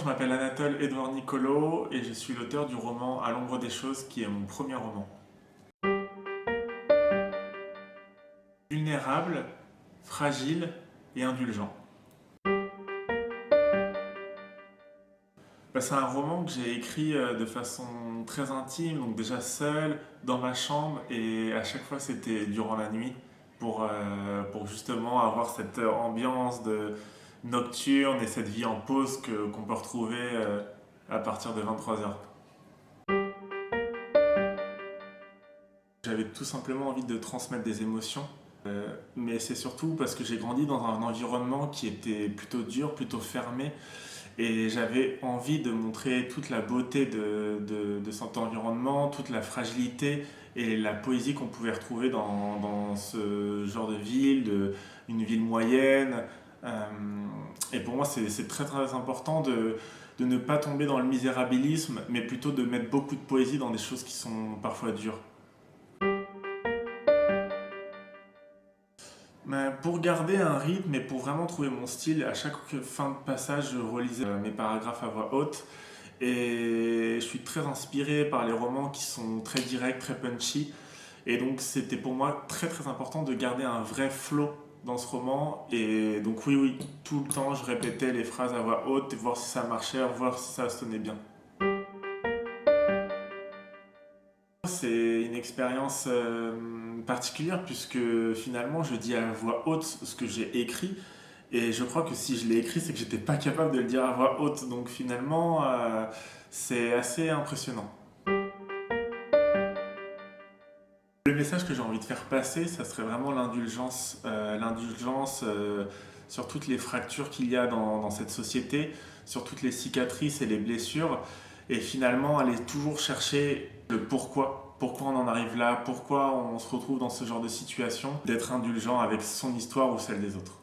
je m'appelle Anatole Édouard Nicolo et je suis l'auteur du roman À l'ombre des choses qui est mon premier roman. Vulnérable, fragile et indulgent. C'est un roman que j'ai écrit de façon très intime, donc déjà seul, dans ma chambre, et à chaque fois c'était durant la nuit pour justement avoir cette ambiance de nocturne et cette vie en pause qu'on peut retrouver à partir de 23 heures. J'avais tout simplement envie de transmettre des émotions, mais c'est surtout parce que j'ai grandi dans un environnement qui était plutôt dur, plutôt fermé, et j'avais envie de montrer toute la beauté de cet environnement, toute la fragilité et la poésie qu'on pouvait retrouver dans ce genre de ville, une ville moyenne. Et pour moi, c'est très très important de ne pas tomber dans le misérabilisme, mais plutôt de mettre beaucoup de poésie dans des choses qui sont parfois dures. Pour garder un rythme et pour vraiment trouver mon style, à chaque fin de passage, je relisais mes paragraphes à voix haute. Et je suis très inspiré par les romans qui sont très directs, très punchy. Et donc c'était pour moi très très important de garder un vrai flow dans ce roman. Et donc oui, tout le temps je répétais les phrases à voix haute, et voir si ça marchait, voir si ça sonnait bien. C'est une expérience particulière puisque finalement je dis à voix haute ce que j'ai écrit et je crois que si je l'ai écrit c'est que j'étais pas capable de le dire à voix haute, donc finalement c'est assez impressionnant. Le message que j'ai envie de faire passer, ça serait vraiment l'indulgence sur toutes les fractures qu'il y a dans cette société, sur toutes les cicatrices et les blessures, et finalement aller toujours chercher le pourquoi on en arrive là, pourquoi on se retrouve dans ce genre de situation, d'être indulgent avec son histoire ou celle des autres.